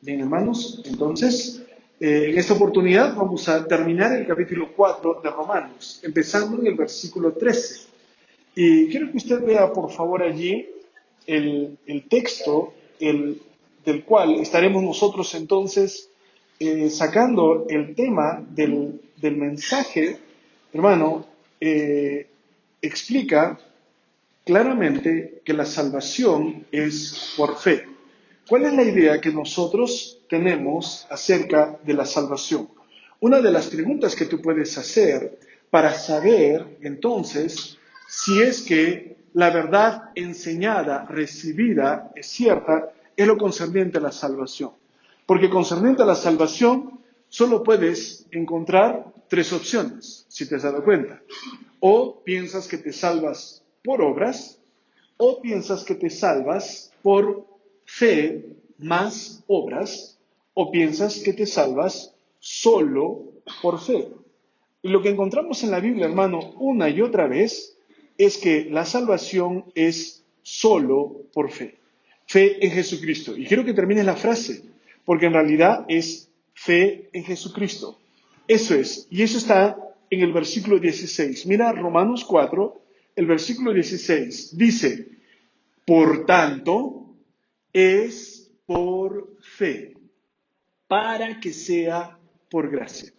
Bien, hermanos, entonces, en esta oportunidad vamos a terminar el capítulo 4 de Romanos, empezando en el versículo 13. Y quiero que usted vea, por favor, allí el texto del cual estaremos nosotros entonces sacando el tema del mensaje. Hermano, explica claramente que la salvación es por fe. ¿Cuál es la idea que nosotros tenemos acerca de la salvación? Una de las preguntas que tú puedes hacer para saber entonces si es que la verdad enseñada, recibida, es cierta, es lo concerniente a la salvación. Porque concerniente a la salvación solo puedes encontrar tres opciones, si te has dado cuenta. O piensas que te salvas por obras, o piensas que te salvas por fe más obras, o piensas que te salvas solo por fe. Y lo que encontramos en la Biblia, hermano, una y otra vez, es que la salvación es solo por fe. Fe en Jesucristo. Y quiero que termines la frase, porque en realidad es fe en Jesucristo. Eso es, y eso está en el versículo 16. Mira Romanos 4, el versículo 16. Dice, por tanto, es por fe, para que sea por gracia.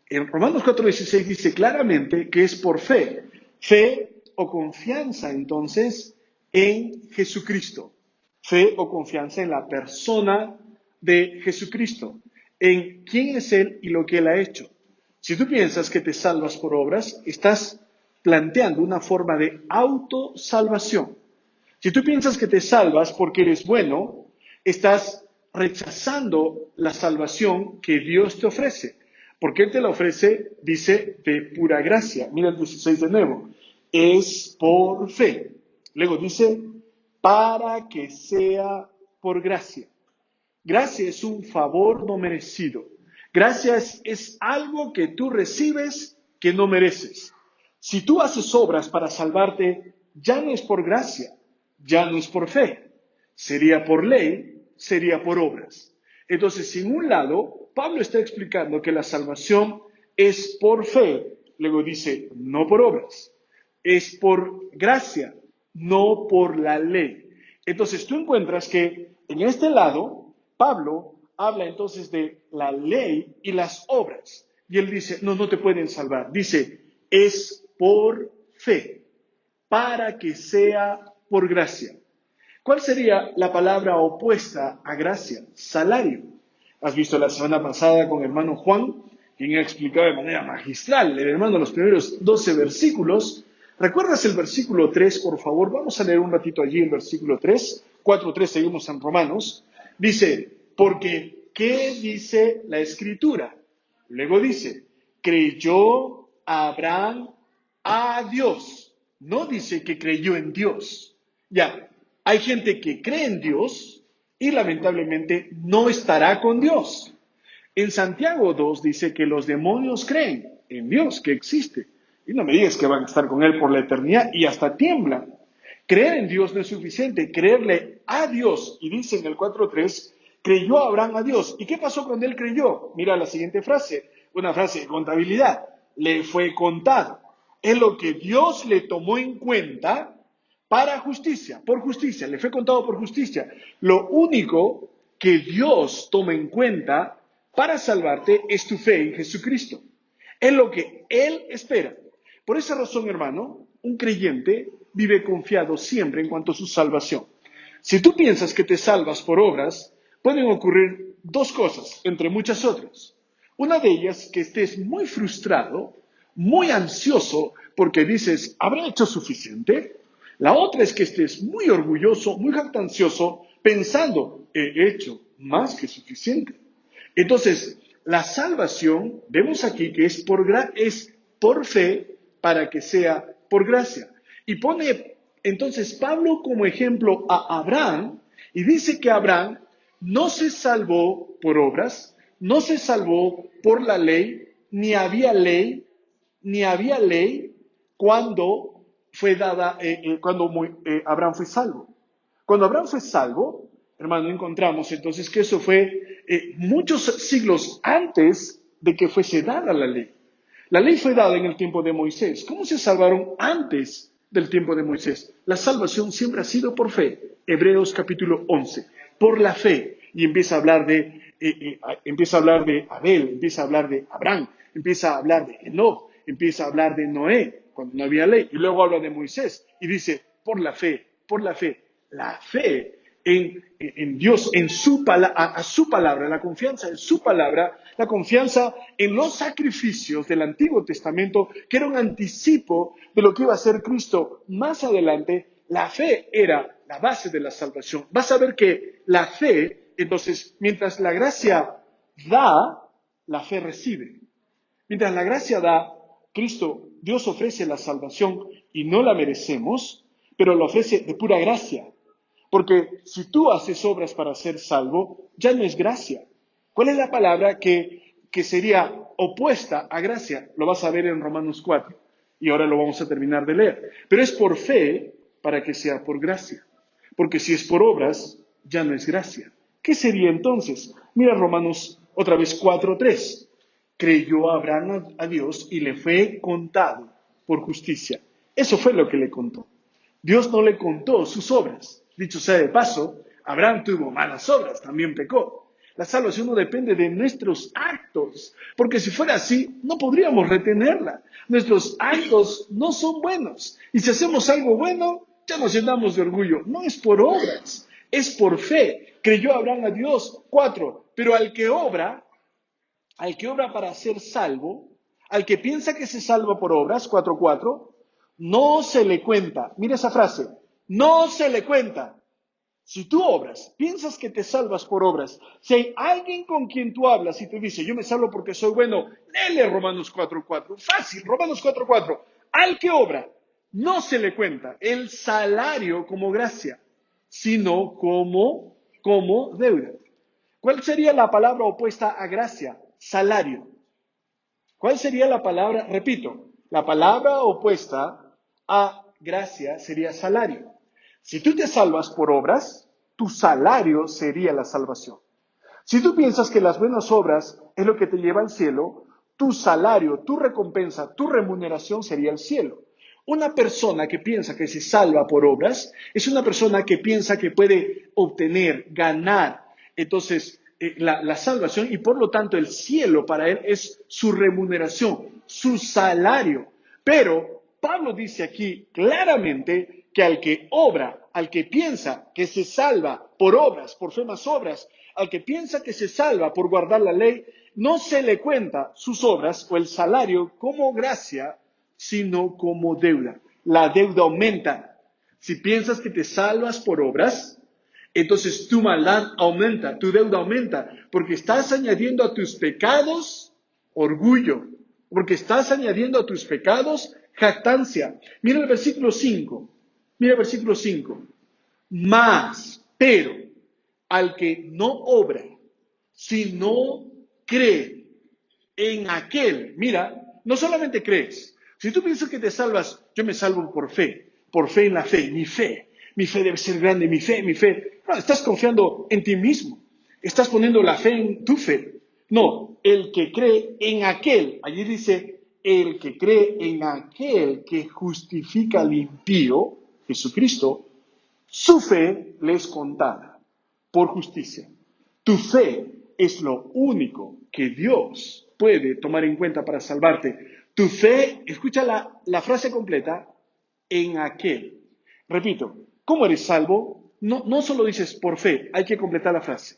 En Romanos 4:16 dice claramente que es por fe. Fe o confianza, entonces, en Jesucristo. Fe o confianza en la persona de Jesucristo, en quién es Él y lo que Él ha hecho. Si tú piensas que te salvas por obras, estás planteando una forma de autosalvación. Si tú piensas que te salvas porque eres bueno, estás rechazando la salvación que Dios te ofrece. Porque Él te la ofrece, dice, de pura gracia. Mira el 16 de nuevo. Es por fe. Luego dice, para que sea por gracia. Gracia es un favor no merecido. Gracia es algo que tú recibes que no mereces. Si tú haces obras para salvarte, ya no es por gracia, ya no es por fe. Sería por ley, sería por obras. Entonces, en un lado, Pablo está explicando que la salvación es por fe. Luego dice, no por obras. Es por gracia, no por la ley. Entonces, tú encuentras que en este lado, Pablo habla entonces de la ley y las obras. Y él dice, no, no te pueden salvar. Dice, es por fe, para que sea por gracia. ¿Cuál sería la palabra opuesta a gracia? Salario. Has visto la semana pasada con el hermano Juan, quien ha explicado de manera magistral, el hermano, los primeros 12 versículos. ¿Recuerdas el versículo 3, por favor? Vamos a leer un ratito allí el versículo 3. 4:3, seguimos en Romanos. Dice, porque, ¿qué dice la Escritura? Luego dice, creyó Abraham a Dios. No dice que creyó en Dios. Ya, hay gente que cree en Dios y lamentablemente no estará con Dios. En Santiago 2 dice que los demonios creen en Dios, que existe. Y no me digas que van a estar con Él por la eternidad y hasta tiemblan. Creer en Dios no es suficiente, creerle a Dios. Y dice en el 4:3, creyó Abraham a Dios. ¿Y qué pasó cuando él creyó? Mira la siguiente frase, una frase de contabilidad. Le fue contado. Es lo que Dios le tomó en cuenta para justicia, por justicia, le fue contado por justicia. Lo único que Dios toma en cuenta para salvarte es tu fe en Jesucristo. Es lo que Él espera. Por esa razón, hermano, un creyente vive confiado siempre en cuanto a su salvación. Si tú piensas que te salvas por obras, pueden ocurrir dos cosas, entre muchas otras. Una de ellas, que estés muy frustrado, muy ansioso, porque dices, ¿habré hecho suficiente? La otra es que estés muy orgulloso, muy jactancioso, pensando, he hecho más que suficiente. Entonces, la salvación, vemos aquí que es por fe para que sea por gracia. Y pone entonces Pablo como ejemplo a Abraham y dice que Abraham no se salvó por obras, no se salvó por la ley, ni había ley cuando fue dada, Abraham fue salvo. Cuando Abraham fue salvo, hermano, encontramos entonces que eso fue muchos siglos antes de que fuese dada la ley. La ley fue dada en el tiempo de Moisés. ¿Cómo se salvaron antes del tiempo de Moisés? La salvación siempre ha sido por fe. Hebreos capítulo 11. Por la fe. Y empieza a hablar de Abel, empieza a hablar de Abraham, empieza a hablar de Enoc, empieza a hablar de Noé, cuando no había ley. Y luego habla de Moisés y dice, por la fe, la fe en Dios, en a su palabra, la confianza en su palabra, la confianza en los sacrificios del Antiguo Testamento, que era un anticipo de lo que iba a ser Cristo más adelante. La fe era la base de la salvación. Vas a ver que la fe, entonces, mientras la gracia da, la fe recibe. Mientras la gracia da, Dios ofrece la salvación y no la merecemos, pero la ofrece de pura gracia. Porque si tú haces obras para ser salvo, ya no es gracia. ¿Cuál es la palabra que sería opuesta a gracia? Lo vas a ver en Romanos 4 y ahora lo vamos a terminar de leer. Pero es por fe para que sea por gracia. Porque si es por obras, ya no es gracia. ¿Qué sería entonces? Mira Romanos otra vez 4:3. Creyó Abraham a Dios y le fue contado por justicia. Eso fue lo que le contó. Dios no le contó sus obras. Dicho sea de paso, Abraham tuvo malas obras, también pecó. La salvación no depende de nuestros actos, porque si fuera así, no podríamos retenerla. Nuestros actos no son buenos. Y si hacemos algo bueno, ya nos llenamos de orgullo. No es por obras, es por fe. Creyó Abraham a Dios. 4. Pero al que obra para ser salvo, al que piensa que se salva por obras, 4:4, no se le cuenta. Mira esa frase, no se le cuenta. Si tú obras, piensas que te salvas por obras, si hay alguien con quien tú hablas y te dice, yo me salvo porque soy bueno, léele Romanos 4:4. Fácil, Romanos 4:4. Al que obra, no se le cuenta el salario como gracia, sino como deuda. ¿Cuál sería la palabra opuesta a gracia? Salario. ¿Cuál sería la palabra? Repito, la palabra opuesta a gracia sería salario. Si tú te salvas por obras, tu salario sería la salvación. Si tú piensas que las buenas obras es lo que te lleva al cielo, tu salario, tu recompensa, tu remuneración sería el cielo. Una persona que piensa que se salva por obras es una persona que piensa que puede obtener, ganar, entonces, la salvación y por lo tanto el cielo para él es su remuneración, su salario. Pero Pablo dice aquí claramente que al que obra, al que piensa que se salva por obras, por fe más obras, al que piensa que se salva por guardar la ley, no se le cuenta sus obras o el salario como gracia, sino como deuda. La deuda aumenta. Si piensas que te salvas por obras, entonces tu maldad aumenta, tu deuda aumenta, porque estás añadiendo a tus pecados orgullo, porque estás añadiendo a tus pecados jactancia. Mira el versículo 5, mira el versículo 5. Mas, pero, al que no obra, sino cree en aquel, mira, no solamente crees, si tú piensas que te salvas, yo me salvo por fe en la fe, mi fe debe ser grande, mi fe. No, estás confiando en ti mismo. Estás poniendo la fe en tu fe. No, el que cree en aquel. Allí dice, el que cree en aquel que justifica al impío, Jesucristo, su fe le es contada por justicia. Tu fe es lo único que Dios puede tomar en cuenta para salvarte. Tu fe, escucha la frase completa, en aquel. Repito, ¿cómo eres salvo? No solo dices por fe, hay que completar la frase.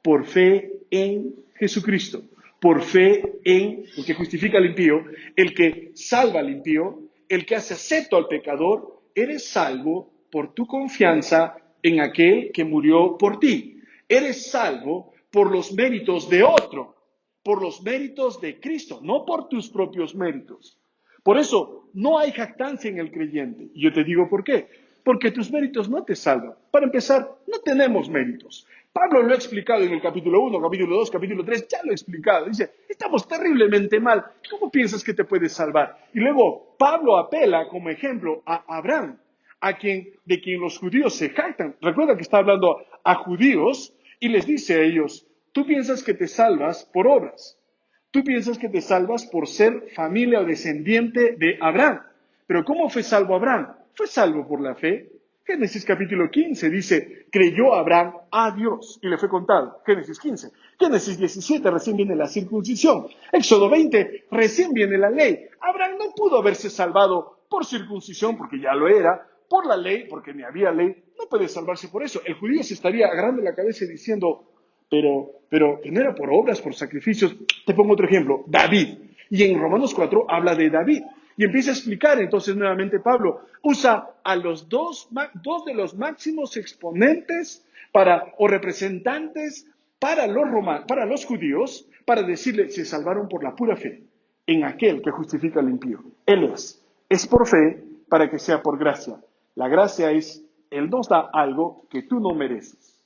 Por fe en Jesucristo. Por fe en el que justifica al impío, el que salva al impío, el que hace acepto al pecador. Eres salvo por tu confianza en aquel que murió por ti. Eres salvo por los méritos de otro, por los méritos de Cristo, no por tus propios méritos. Por eso, no hay jactancia en el creyente. Y yo te digo por qué. Porque tus méritos no te salvan. Para empezar, no tenemos méritos. Pablo lo ha explicado en el capítulo 1, capítulo 2, capítulo 3, ya lo ha explicado. Dice, estamos terriblemente mal. ¿Cómo piensas que te puedes salvar? Y luego, Pablo apela como ejemplo a Abraham, de quien los judíos se jactan. Recuerda que está hablando a judíos y les dice a ellos, tú piensas que te salvas por obras. Tú piensas que te salvas por ser familia o descendiente de Abraham. Pero ¿cómo fue salvo Abraham? Fue salvo por la fe. Génesis capítulo 15 dice, creyó Abraham a Dios y le fue contado. Génesis 15. Génesis 17 recién viene la circuncisión. Éxodo 20 recién viene la ley. Abraham no pudo haberse salvado por circuncisión porque ya lo era, por la ley porque ni había ley. No puede salvarse por eso. El judío se estaría agarrando la cabeza y diciendo, pero no era por obras, por sacrificios. Te pongo otro ejemplo, David. Y en Romanos 4 habla de David. Y empieza a explicar, entonces nuevamente Pablo usa a los dos de los máximos exponentes o representantes para los judíos, para decirle, se salvaron por la pura fe en aquel que justifica al impío. Él es por fe para que sea por gracia. La gracia es, Él nos da algo que tú no mereces.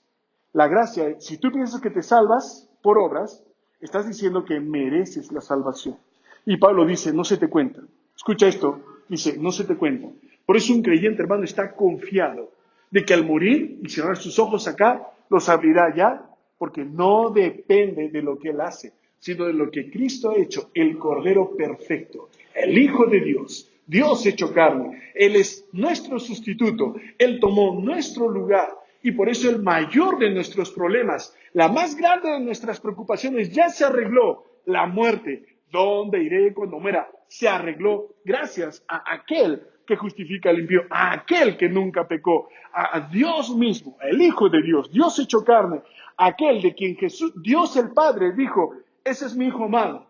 La gracia es, si tú piensas que te salvas por obras, estás diciendo que mereces la salvación. Y Pablo dice, no se te cuenta. Escucha esto, dice, no se te cuenta. Por eso un creyente, hermano, está confiado de que al morir y cerrar sus ojos acá, los abrirá ya, porque no depende de lo que él hace, sino de lo que Cristo ha hecho, el Cordero perfecto, el Hijo de Dios, Dios hecho carne. Él es nuestro sustituto, Él tomó nuestro lugar. Y por eso el mayor de nuestros problemas, la más grande de nuestras preocupaciones ya se arregló, la muerte. ¿Dónde iré cuando muera? Se arregló gracias a aquel que justifica al impío, a aquel que nunca pecó, a Dios mismo, el Hijo de Dios, Dios hecho carne, aquel de quien Jesús, Dios el Padre dijo, ese es mi Hijo amado,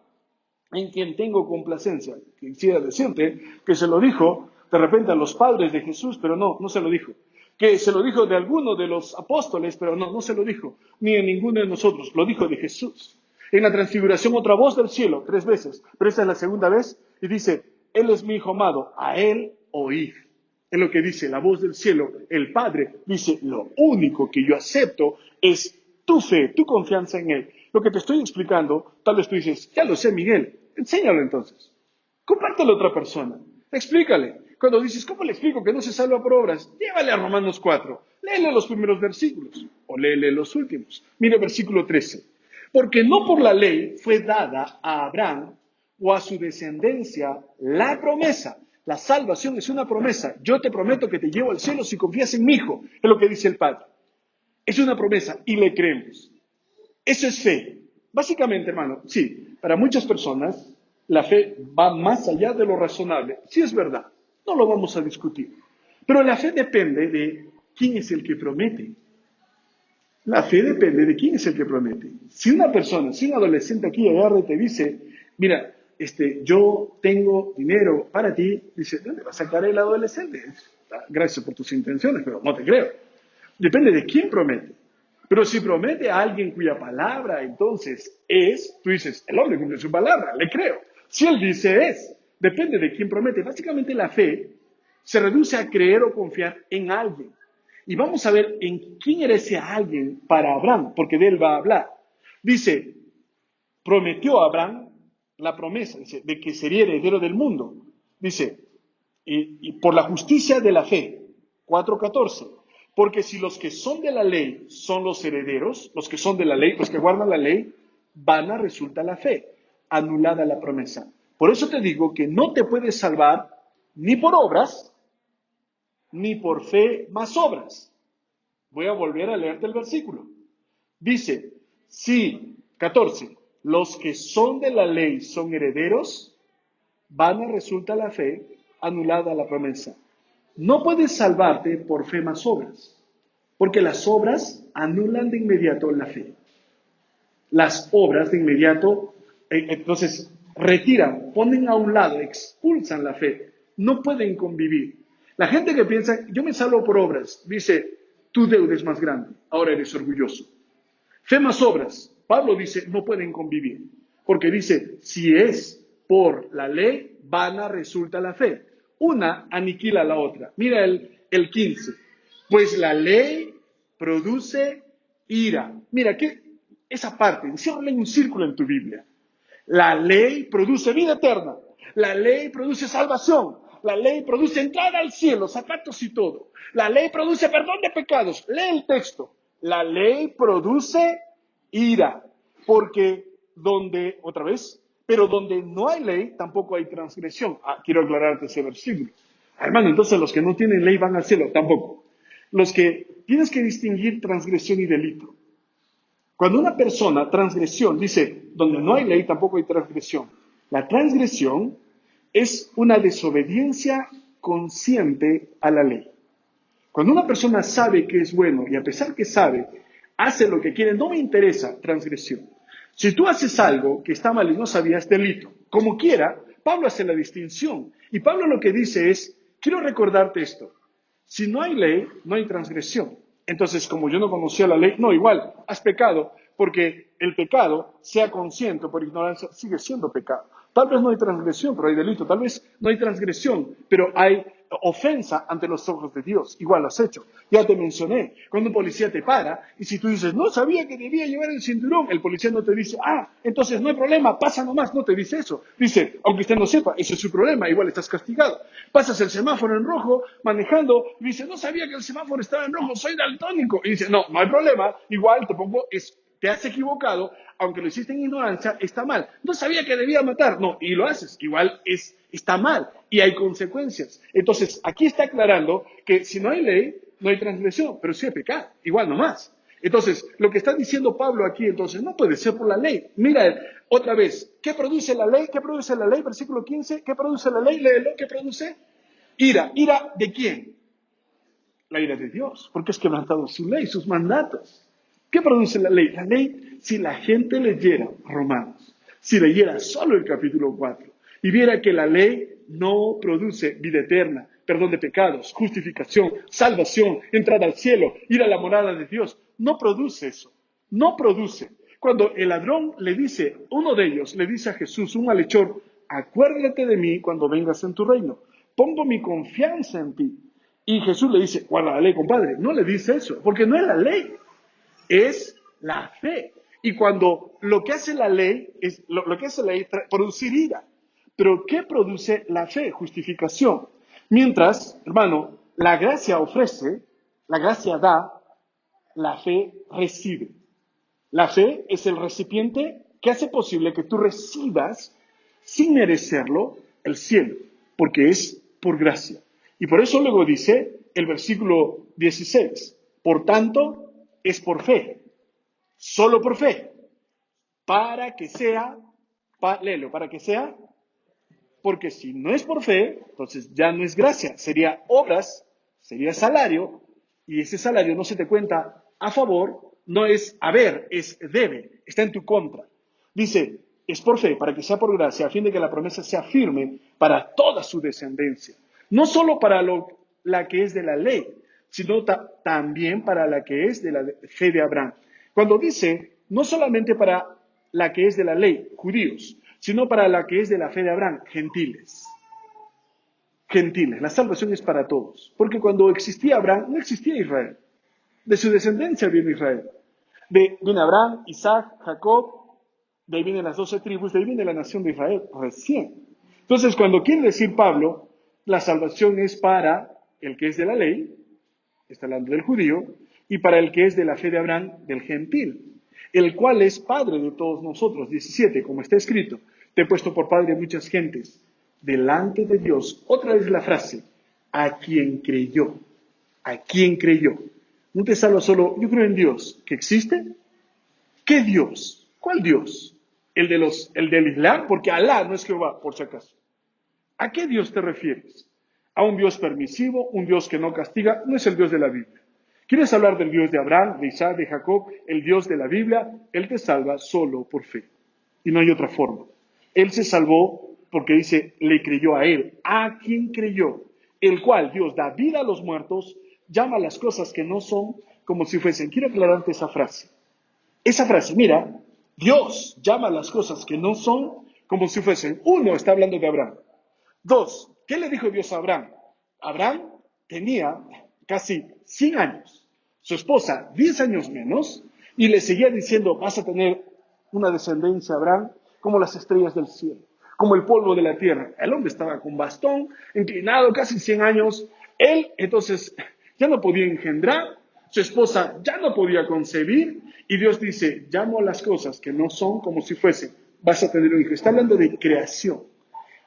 en quien tengo complacencia. Quisiera decirte que se lo dijo de repente a los padres de Jesús, pero no se lo dijo. Que se lo dijo de alguno de los apóstoles, pero no se lo dijo, ni a ninguno de nosotros, lo dijo de Jesús. En la transfiguración otra voz del cielo, 3 veces, pero esta es la segunda vez, y dice, Él es mi Hijo amado, a Él oíd. Es lo que dice la voz del cielo. El Padre dice, lo único que yo acepto es tu fe, tu confianza en Él. Lo que te estoy explicando, tal vez tú dices, ya lo sé, Miguel, enséñalo entonces. Compártelo a otra persona, explícale. Cuando dices, ¿cómo le explico que no se salva por obras? Llévale a Romanos 4, léele los primeros versículos, o léele los últimos. Mire versículo 13. Porque no por la ley fue dada a Abraham o a su descendencia la promesa. La salvación es una promesa. Yo te prometo que te llevo al cielo si confías en mi Hijo, es lo que dice el Padre. Es una promesa y le creemos. Eso es fe. Básicamente, hermano, sí, para muchas personas la fe va más allá de lo razonable. Sí es verdad, no lo vamos a discutir. Pero la fe depende de quién es el que promete. La fe depende de quién es el que promete. Si una persona, si un adolescente aquí agarra y te dice, mira, yo tengo dinero para ti, dice, ¿dónde va a sacar el adolescente? Gracias por tus intenciones, pero no te creo. Depende de quién promete. Pero si promete a alguien cuya palabra entonces tú dices, el hombre cumple su palabra, le creo. Si él dice es, depende de quién promete. Básicamente la fe se reduce a creer o confiar en alguien. Y vamos a ver en quién era ese alguien para Abraham, porque de él va a hablar. Dice, prometió a Abraham la promesa, dice, de que sería heredero del mundo. Dice, y por la justicia de la fe, 4:14. Porque si los que son de la ley son los herederos, los que son de la ley, los que guardan la ley, vana resulta la fe, anulada la promesa. Por eso te digo que no te puedes salvar ni por obras, ni por fe más obras. Voy a volver a leerte el versículo. Dice, si, 14, los que son de la ley son herederos, vana resulta la fe, anulada la promesa. No puedes salvarte por fe más obras, porque las obras anulan de inmediato la fe. Las obras de inmediato, entonces, retiran, ponen a un lado, expulsan la fe. No pueden convivir. La gente que piensa, yo me salvo por obras, dice, tu deuda es más grande, ahora eres orgulloso. Fe más obras, Pablo dice, no pueden convivir, porque dice, si es por la ley, vana resulta la fe. Una aniquila a la otra. Mira el 15. Pues la ley produce ira. Mira, esa parte, enciérrala en un círculo en tu Biblia. La ley produce vida eterna. La ley produce salvación. La ley produce entrada al cielo, zapatos y todo. La ley produce perdón de pecados. Lee el texto. La ley produce ira, porque otra vez, pero donde no hay ley, tampoco hay transgresión. Quiero aclararte ese versículo. Hermano, entonces los que no tienen ley van al cielo, tampoco. Tienes que distinguir transgresión y delito. Cuando una persona, transgresión, dice, donde no hay ley, tampoco hay transgresión. La transgresión es una desobediencia consciente a la ley. Cuando una persona sabe que es bueno y a pesar que sabe, hace lo que quiere, no me interesa, transgresión. Si tú haces algo que está mal y no sabías, delito. Como quiera, Pablo hace la distinción. Y Pablo lo que dice es, quiero recordarte esto. Si no hay ley, no hay transgresión. Entonces, como yo no conocía la ley, no, igual, has pecado, porque el pecado, sea consciente o por ignorancia, sigue siendo pecado. Tal vez no hay transgresión, pero hay delito. Tal vez no hay transgresión, pero hay ofensa ante los ojos de Dios. Igual lo has hecho. Ya te mencioné, cuando un policía te para, y si tú dices, no sabía que debía llevar el cinturón, el policía no te dice, entonces no hay problema, pasa nomás, no te dice eso. Dice, aunque usted no sepa, ese es su problema, igual estás castigado. Pasas el semáforo en rojo, manejando, y dice, no sabía que el semáforo estaba en rojo, soy daltónico. Y dice, no hay problema, igual te has equivocado, aunque lo hiciste en ignorancia, está mal. No sabía que debía matar, no, y lo haces, igual está mal, y hay consecuencias. Entonces, aquí está aclarando que si no hay ley, no hay transgresión, pero sí hay pecado, igual nomás. Entonces, lo que está diciendo Pablo aquí, entonces, no puede ser por la ley. Mira, otra vez, ¿qué produce la ley? ¿Qué produce la ley? Versículo 15, ¿qué produce la ley? Léelo, ¿qué produce? Ira. ¿Ira de quién? La ira de Dios, porque es quebrantado su ley, sus mandatos. ¿Qué produce la ley? La ley, si la gente leyera Romanos, si leyera solo el capítulo 4 y viera que la ley no produce vida eterna, perdón de pecados, justificación, salvación, entrada al cielo, ir a la morada de Dios, no produce eso, no produce. Cuando el ladrón uno de ellos le dice a Jesús, un malhechor, acuérdate de mí cuando vengas en tu reino, pongo mi confianza en ti. Y Jesús le dice, guarda la ley, compadre. No le dice eso, porque no es la ley, es la fe. Y cuando lo que hace la ley es producir ira. Pero ¿qué produce la fe? Justificación. Mientras, hermano, la gracia ofrece, la gracia da, la fe recibe. La fe es el recipiente que hace posible que tú recibas, sin merecerlo, el cielo, porque es por gracia. Y por eso luego dice el versículo 16, por tanto, es por fe, solo por fe, para que sea, léelo, para que sea, porque si no es por fe, entonces ya no es gracia, sería obras, sería salario, y ese salario no se te cuenta a favor, no es haber, es debe, está en tu contra. Dice, es por fe, para que sea por gracia, a fin de que la promesa sea firme para toda su descendencia. No solo para la que es de la ley, sino también para la que es de la fe de Abraham. Cuando dice, no solamente para la que es de la ley, judíos, sino para la que es de la fe de Abraham, gentiles. Gentiles, la salvación es para todos. Porque cuando existía Abraham, no existía Israel. De su descendencia viene Israel. Viene Abraham, Isaac, Jacob, de ahí vienen las 12 tribus, de ahí viene la nación de Israel, recién. Entonces, cuando quiere decir Pablo, la salvación es para el que es de la ley, está hablando del judío, y para el que es de la fe de Abraham, del gentil, el cual es padre de todos nosotros. 17, como está escrito, te he puesto por padre a muchas gentes, delante de Dios. Otra vez la frase, a quien creyó, a quien creyó. No te salva solo, yo creo en Dios, ¿que existe? ¿Qué Dios? ¿Cuál Dios? ¿El del Islam? Porque Alá no es Jehová, por si acaso. ¿A qué Dios te refieres? ¿A un Dios permisivo, un Dios que no castiga? No es el Dios de la Biblia. ¿Quieres hablar del Dios de Abraham, de Isaac, de Jacob, el Dios de la Biblia? Él te salva solo por fe. Y no hay otra forma. Él se salvó porque dice, le creyó a él. ¿A quién creyó? El cual Dios da vida a los muertos, llama a las cosas que no son como si fuesen. Quiero aclararte esa frase. Esa frase, mira, Dios llama a las cosas que no son como si fuesen. Uno, está hablando de Abraham. Dos, ¿qué le dijo Dios a Abraham? Abraham tenía casi 100 años, su esposa 10 años menos, y le seguía diciendo, vas a tener una descendencia, Abraham, como las estrellas del cielo, como el polvo de la tierra. El hombre estaba con bastón, inclinado, casi 100 años. Él, entonces, ya no podía engendrar. su esposa ya no podía concebir y Dios dice, llamo a las cosas que no son como si fuesen, vas a tener un hijo. Está hablando de creación.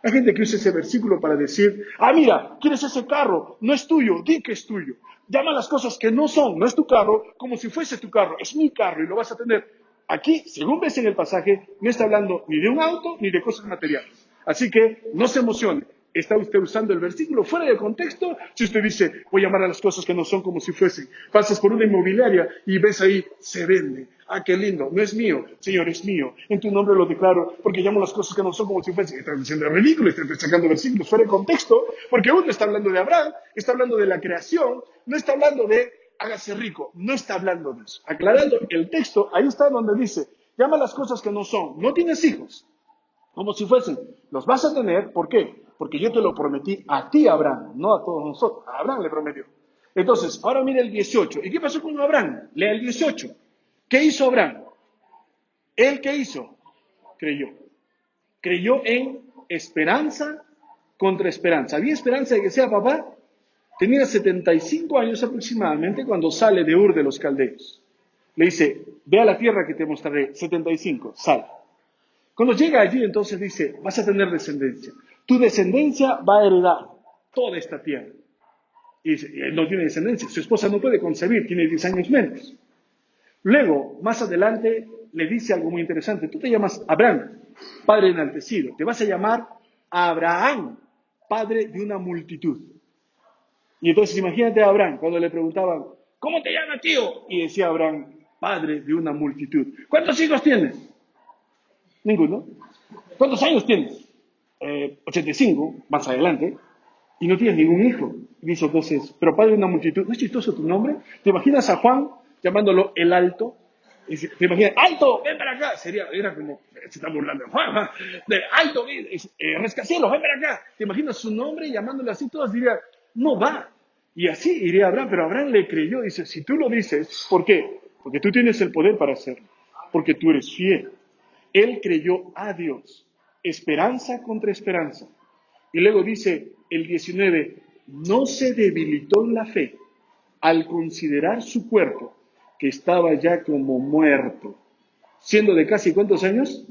Hay gente que usa ese versículo para decir, mira, ¿quieres ese carro? No es tuyo, di que es tuyo. Llama a las cosas que no son, no es tu carro, como si fuese tu carro, es mi carro y lo vas a tener. Aquí, según ves en el pasaje, no está hablando ni de un auto ni de cosas materiales. Así que no se emocione. Está usted usando el versículo fuera de contexto. Si usted dice, voy a llamar a las cosas que no son como si fuesen. Pasas por una inmobiliaria y ves ahí, se vende. Qué lindo. No es mío. Señor, es mío. En tu nombre lo declaro porque llamo las cosas que no son como si fuesen. Está diciendo ridículo, está sacando versículos fuera de contexto porque uno está hablando de Abraham, está hablando de la creación, no está hablando de hágase rico. No está hablando de eso. Aclarando el texto, ahí está donde dice, llama las cosas que no son. No tienes hijos. Como si fuesen, los vas a tener, ¿por qué? Porque yo te lo prometí a ti, Abraham, no a todos nosotros. A Abraham le prometió. Entonces, ahora mira el 18. ¿Y qué pasó con Abraham? Lea el 18. ¿Qué hizo Abraham? ¿Él qué hizo? Creyó. Creyó en esperanza contra esperanza. ¿Había esperanza de que sea papá? Tenía 75 años aproximadamente cuando sale de Ur de los Caldeos. Le dice, ve a la tierra que te mostraré. 75, sale. Cuando llega allí, entonces dice, vas a tener descendencia. Tu descendencia va a heredar toda esta tierra. Y dice, él no tiene descendencia, su esposa no puede concebir, tiene 10 años menos. Luego, más adelante, le dice algo muy interesante. Tú te llamas Abraham, padre enaltecido. Te vas a llamar Abraham, padre de una multitud. Y entonces imagínate a Abraham, cuando le preguntaban, ¿cómo te llamas, tío? Y decía Abraham, padre de una multitud. ¿Cuántos hijos tienes? Ninguno. ¿Cuántos años tienes? 85, más adelante, y no tienes ningún hijo. Y dice entonces, pero padre de una multitud, ¿no es chistoso tu nombre? ¿Te imaginas a Juan llamándolo el Alto? ¿Te imaginas, Alto, ven para acá? Era como, se está burlando de Juan, de Alto, Rascacielos, ven para acá. ¿Te imaginas su nombre llamándole así? Todos dirían, no va. Y así iría Abraham, pero Abraham le creyó, dice, si tú lo dices, ¿por qué? Porque tú tienes el poder para hacerlo, porque tú eres fiel. Él creyó a Dios, esperanza contra esperanza. Y luego dice el 19, no se debilitó en la fe al considerar su cuerpo, que estaba ya como muerto, siendo de casi ¿cuántos años?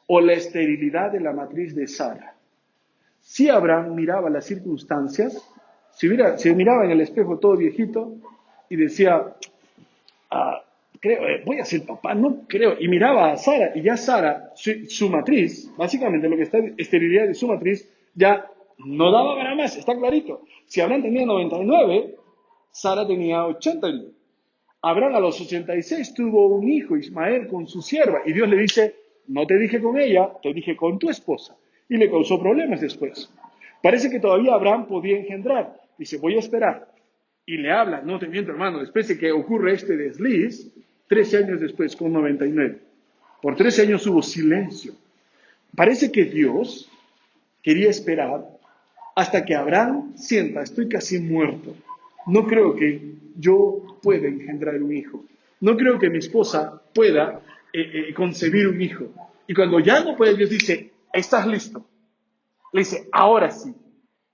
O la esterilidad de la matriz de Sara. Si Abraham miraba las circunstancias, se miraba en el espejo todo viejito y decía, creo, voy a ser papá, no creo. Y miraba a Sara, y ya Sara, su matriz, básicamente lo que está esterilidad de su matriz, ya no daba para más, está clarito. Si Abraham tenía 99, Sara tenía 89. Abraham a los 86 tuvo un hijo, Ismael, con su sierva, y Dios le dice, no te dije con ella, te dije con tu esposa. Y le causó problemas después. Parece que todavía Abraham podía engendrar. Dice, voy a esperar. Y le habla, no te miento hermano, después de que ocurre este desliz, 13 años después, con 99. Por 13 años hubo silencio. Parece que Dios quería esperar hasta que Abraham sienta, estoy casi muerto. No creo que yo pueda engendrar un hijo. No creo que mi esposa pueda concebir un hijo. Y cuando ya no puede, Dios dice, ¿estás listo? Le dice, ahora sí.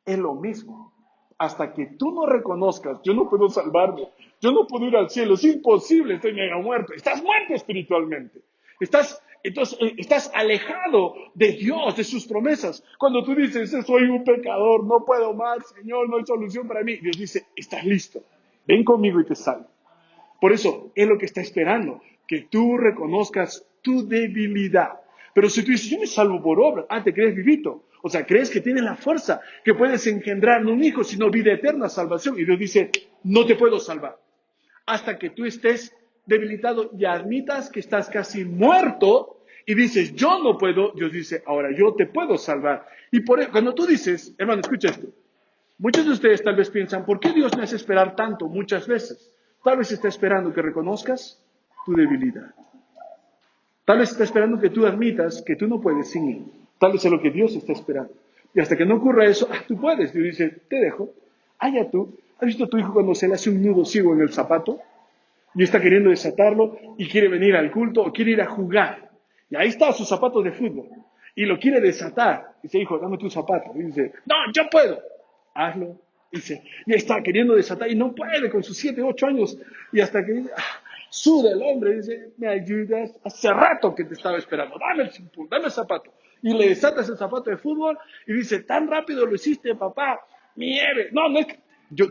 Es lo mismo. Hasta que tú no reconozcas, yo no puedo salvarme, yo no puedo ir al cielo, es imposible, estoy mega muerto. Estás muerto espiritualmente. Estás alejado de Dios, de sus promesas. Cuando tú dices, soy un pecador, no puedo más, Señor, no hay solución para mí. Dios dice, estás listo, ven conmigo y te salvo. Por eso es lo que está esperando, que tú reconozcas tu debilidad. Pero si tú dices, yo me salvo por obra, te crees vivito. O sea, crees que tienes la fuerza, que puedes engendrar no un hijo, sino vida eterna, salvación. Y Dios dice, no te puedo salvar. Hasta que tú estés debilitado y admitas que estás casi muerto y dices, yo no puedo, Dios dice, ahora yo te puedo salvar. Y por eso, cuando tú dices, hermano, escucha esto. Muchos de ustedes tal vez piensan, ¿por qué Dios me hace esperar tanto muchas veces? Tal vez está esperando que reconozcas tu debilidad. Tal vez está esperando que tú admitas que tú no puedes sin Él. Tal vez es lo que Dios está esperando. Y hasta que no ocurra eso, tú puedes. Dios dice, te dejo. Ya tú. ¿Has visto a tu hijo cuando se le hace un nudo ciego en el zapato? Y está queriendo desatarlo y quiere venir al culto o quiere ir a jugar. Y ahí está su zapato de fútbol. Y lo quiere desatar. Dice, hijo, dame tu zapato. Y dice, no, yo puedo. Hazlo. Dice, y está queriendo desatar y no puede con sus 7, 8 años. Y hasta que suda el hombre, dice, ¿me ayudas? Hace rato que te estaba esperando, dame el chimpún, dame el zapato. Y le desatas el zapato de fútbol y dice, tan rápido lo hiciste, papá, nieve. No, no es que,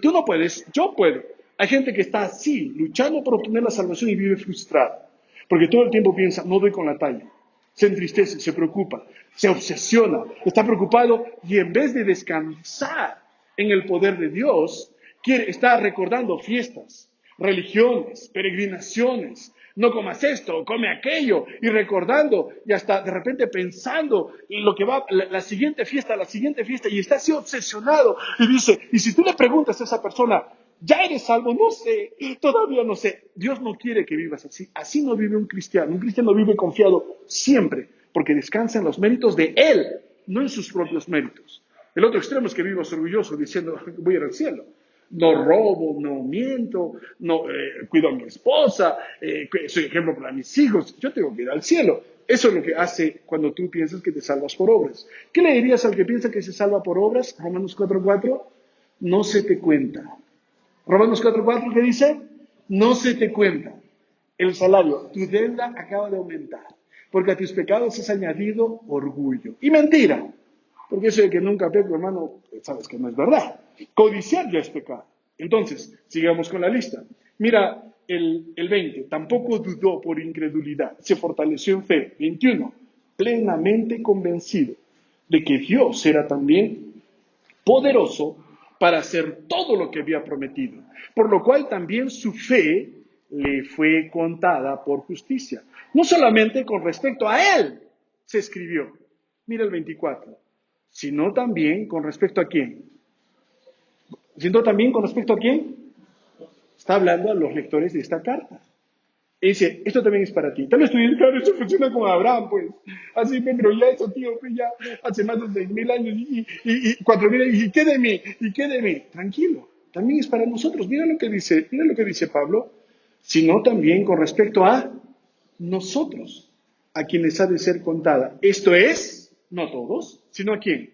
tú no puedes, yo puedo. Hay gente que está así, luchando por obtener la salvación y vive frustrada. Porque todo el tiempo piensa, no doy con la talla. Se entristece, se preocupa, se obsesiona, está preocupado y en vez de descansar en el poder de Dios, está recordando fiestas, religiones, peregrinaciones. No comas esto, come aquello, y recordando, y hasta de repente pensando en lo que va, la siguiente fiesta, y está así obsesionado, y dice, y si tú le preguntas a esa persona, ¿ya eres salvo? No sé, todavía no sé. Dios no quiere que vivas así. Así no vive un cristiano. Un cristiano vive confiado siempre, porque descansa en los méritos de Él, no en sus propios méritos. El otro extremo es que vivas orgulloso diciendo, voy a ir al cielo. No robo, no miento, no cuido a mi esposa, soy ejemplo para mis hijos. Yo tengo que ir al cielo. Eso es lo que hace cuando tú piensas que te salvas por obras. ¿Qué le dirías al que piensa que se salva por obras? Romanos 4:4, no se te cuenta. Romanos 4:4, ¿qué dice? No se te cuenta el salario, tu deuda acaba de aumentar, porque a tus pecados has añadido orgullo. Y mentira, porque eso de que nunca peco, hermano, sabes que no es verdad. Codiciar ya es pecado. Entonces, sigamos con la lista. Mira el 20, tampoco dudó por incredulidad, se fortaleció en fe. 21, plenamente convencido de que Dios era también poderoso para hacer todo lo que había prometido, por lo cual también su fe le fue contada por justicia. No solamente con respecto a él se escribió, mira el 24, sino también con respecto a quién. Sino también con respecto a quién. Está hablando a los lectores de esta carta. Y dice, esto también es para ti. Tal vez tú dices, claro, eso funciona con Abraham, pues. Así, pero ya eso, tío, pues ya hace más de 6.000 años y 4.000 años, ¿y qué de mí? ¿Y qué de mí? Tranquilo, también es para nosotros. Mira lo que dice Pablo, sino también con respecto a nosotros, a quienes ha de ser contada. Esto es, no todos, sino a quién.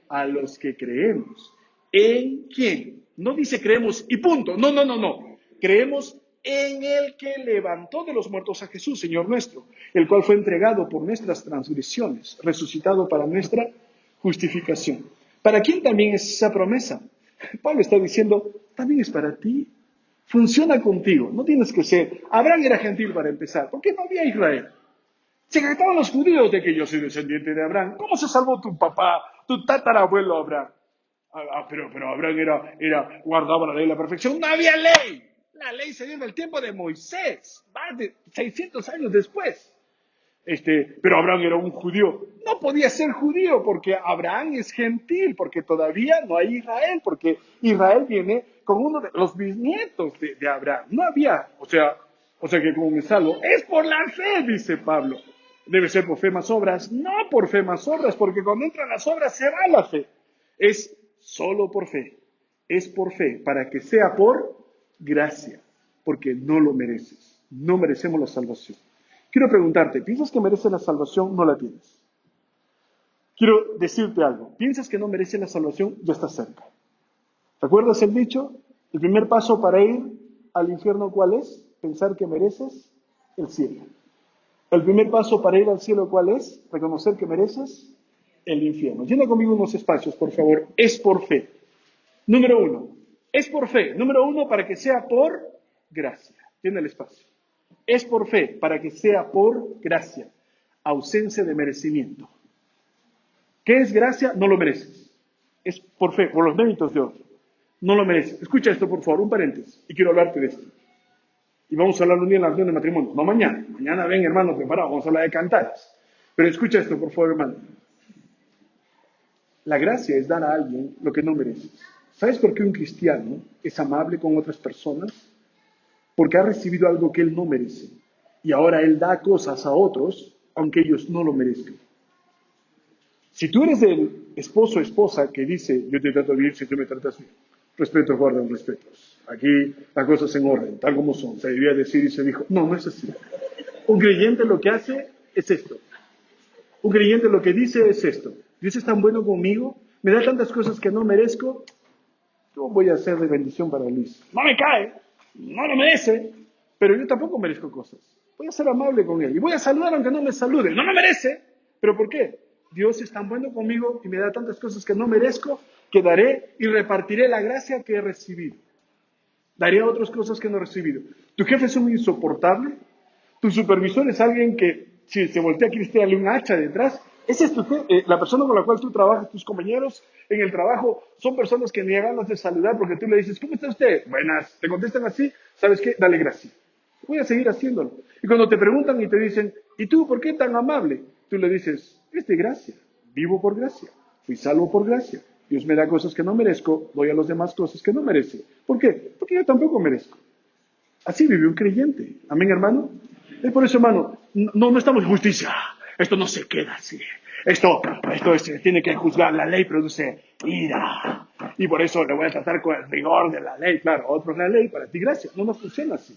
A los que creemos. ¿En quién? No dice creemos y punto. No, no, no, no. Creemos en el que levantó de los muertos a Jesús, Señor nuestro, el cual fue entregado por nuestras transgresiones, resucitado para nuestra justificación. ¿Para quién también es esa promesa? Pablo está diciendo, también es para ti. Funciona contigo. No tienes que ser. Abraham era gentil para empezar. ¿Por qué no había Israel? Se jactaban los judíos de que yo soy descendiente de Abraham. ¿Cómo se salvó tu papá, tu tatarabuelo Abraham? Pero Abraham guardaba la ley de la perfección. No había ley. La ley se dio en el tiempo de Moisés, más de 600 años después. Pero Abraham era un judío. No podía ser judío porque Abraham es gentil, porque todavía no hay Israel, porque Israel viene con uno de los bisnietos de Abraham. No había, o sea que como me salvo, es por la fe, dice Pablo. Debe ser por fe más obras, no por fe más obras, porque cuando entran las obras se va la fe. Es solo por fe, es por fe, para que sea por gracia, porque no lo mereces, no merecemos la salvación. Quiero preguntarte, ¿piensas que mereces la salvación? No la tienes. Quiero decirte algo, ¿piensas que no mereces la salvación? Ya estás cerca. ¿Recuerdas el dicho? El primer paso para ir al infierno, ¿cuál es? Pensar que mereces el cielo. El primer paso para ir al cielo, ¿cuál es? Reconocer que mereces el infierno. Llena conmigo unos espacios, por favor. Es por fe. Número 1. Es por fe. Número 1, para que sea por gracia. Llena el espacio. Es por fe, para que sea por gracia. Ausencia de merecimiento. ¿Qué es gracia? No lo mereces. Es por fe, por los méritos de otro. No lo mereces. Escucha esto, por favor, un paréntesis. Y quiero hablarte de esto. Y vamos a hablar un día en la reunión de matrimonio. No mañana. Mañana ven, hermano, preparado. Vamos a hablar de cantares. Pero escucha esto, por favor, hermano. La gracia es dar a alguien lo que no mereces. ¿Sabes por qué un cristiano es amable con otras personas? Porque ha recibido algo que él no merece. Y ahora él da cosas a otros, aunque ellos no lo merezcan. Si tú eres el esposo o esposa que dice, yo te trato bien si tú me tratas bien, respeto, guardan respetos. Aquí las cosas en orden, tal como son. Se debía decir y se dijo, no, no es así. Un creyente lo que hace es esto. Un creyente lo que dice es esto. Dios es tan bueno conmigo, me da tantas cosas que no merezco, yo voy a ser de bendición para Luis. No me cae, no lo merece, pero yo tampoco merezco cosas. Voy a ser amable con él y voy a saludar aunque no me salude. No me merece, pero ¿por qué? Dios es tan bueno conmigo y me da tantas cosas que no merezco, que daré y repartiré la gracia que he recibido. Daré a otras cosas que no he recibido. Tu jefe es un insoportable. Tu supervisor es alguien que, si se voltea a cristiarle un hacha detrás, ese es tu jefe, la persona con la cual tú trabajas, tus compañeros en el trabajo, son personas que ni ganas de saludar porque tú le dices, ¿cómo está usted? Buenas. Te contestan así, ¿sabes qué? Dale gracias. Voy a seguir haciéndolo. Y cuando te preguntan y te dicen, ¿y tú por qué tan amable? Tú le dices, es de gracia. Vivo por gracia. Fui salvo por gracia. Dios me da cosas que no merezco, doy a los demás cosas que no merece. ¿Por qué? Porque yo tampoco merezco. Así vive un creyente. Amén, hermano. Es por eso, hermano, no estamos en justicia. Esto no se queda así. Esto tiene que juzgar. La ley produce ira. Y por eso le voy a tratar con el rigor de la ley. Claro, otros la ley, para ti gracia. No nos funciona así.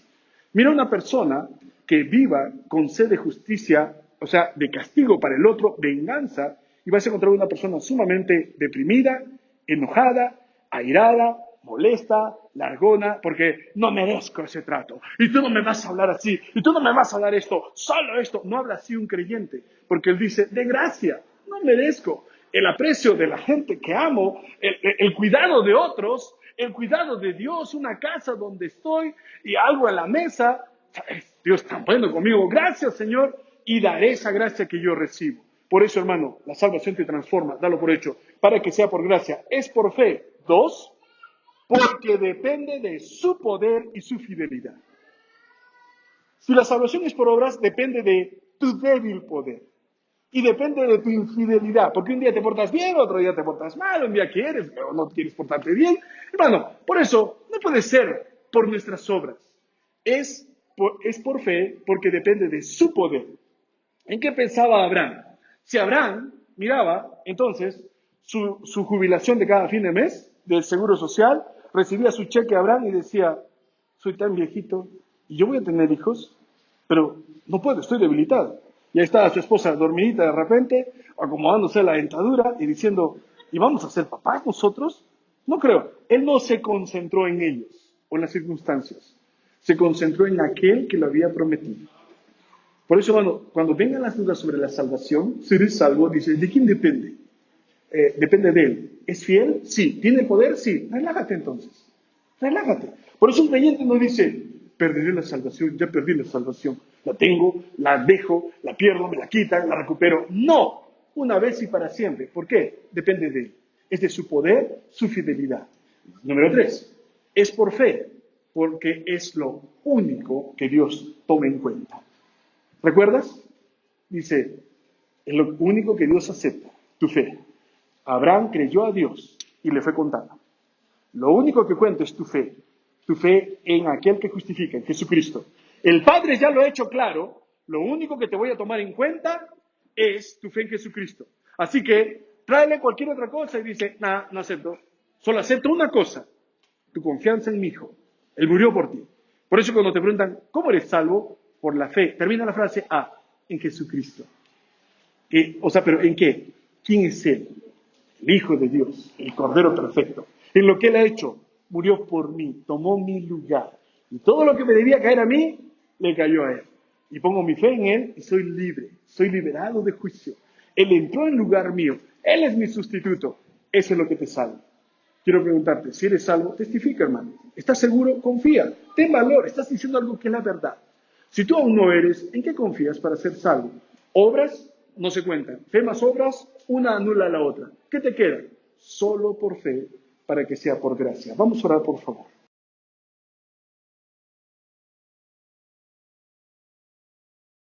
Mira una persona que viva con sed de justicia, o sea, de castigo para el otro, venganza, y vas a encontrar una persona sumamente deprimida, enojada, airada, molesta, largona, porque no merezco ese trato. Y tú no me vas a hablar así, y tú no me vas a dar esto, solo esto. No habla así un creyente, porque él dice, de gracia, no merezco. El aprecio de la gente que amo, el cuidado de otros, el cuidado de Dios, una casa donde estoy y algo en la mesa. Dios está bueno conmigo. Gracias, Señor, y daré esa gracia que yo recibo. Por eso, hermano, la salvación te transforma, dalo por hecho, para que sea por gracia. Es por fe. 2, porque depende de su poder y su fidelidad. Si la salvación es por obras, depende de tu débil poder. Y depende de tu infidelidad, porque un día te portas bien, otro día te portas mal, un día quieres, pero no quieres portarte bien. Hermano, por eso no puede ser por nuestras obras. Es por fe, porque depende de su poder. ¿En qué pensaba Abraham? Si Abraham miraba, entonces, su jubilación de cada fin de mes, del Seguro Social, recibía su cheque Abraham y decía, soy tan viejito y yo voy a tener hijos, pero no puedo, estoy debilitado. Y ahí estaba su esposa dormidita de repente, acomodándose la dentadura y diciendo, ¿y vamos a ser papás nosotros? No creo. Él no se concentró en ellos o en las circunstancias. Se concentró en aquel que lo había prometido. Por eso, hermano, cuando vengan las dudas sobre la salvación, si eres salvo, dice, ¿de quién depende? Depende de él. ¿Es fiel? Sí. ¿Tiene poder? Sí. Relájate entonces. Relájate. Por eso un creyente no dice, perderé la salvación, ya perdí la salvación. La tengo, la dejo, la pierdo, me la quitan, la recupero. No, una vez y para siempre. ¿Por qué? Depende de él. Es de su poder, su fidelidad. Número 3, es por fe, porque es lo único que Dios toma en cuenta. ¿Recuerdas? Dice, es lo único que Dios acepta, tu fe. Abraham creyó a Dios y le fue contado. Lo único que cuenta es tu fe en aquel que justifica, en Jesucristo. El Padre ya lo ha hecho claro, lo único que te voy a tomar en cuenta es tu fe en Jesucristo. Así que tráele cualquier otra cosa y dice, no acepto, solo acepto una cosa, tu confianza en mi Hijo. Él murió por ti. Por eso cuando te preguntan, ¿cómo eres salvo? Por la fe. Termina la frase, en Jesucristo. ¿Pero en qué? ¿Quién es Él? El Hijo de Dios, el Cordero perfecto. En lo que Él ha hecho, murió por mí, tomó mi lugar. Y todo lo que me debía caer a mí, le cayó a Él. Y pongo mi fe en Él y soy libre, soy liberado de juicio. Él entró en lugar mío, Él es mi sustituto. Eso es lo que te salva. Quiero preguntarte, si eres salvo, testifica, hermano. ¿Estás seguro? Confía. Ten valor, estás diciendo algo que es la verdad. Si tú aún no eres, ¿en qué confías para ser salvo? Obras no se cuentan. Fe más obras, una anula a la otra. ¿Qué te queda? Solo por fe, para que sea por gracia. Vamos a orar, por favor.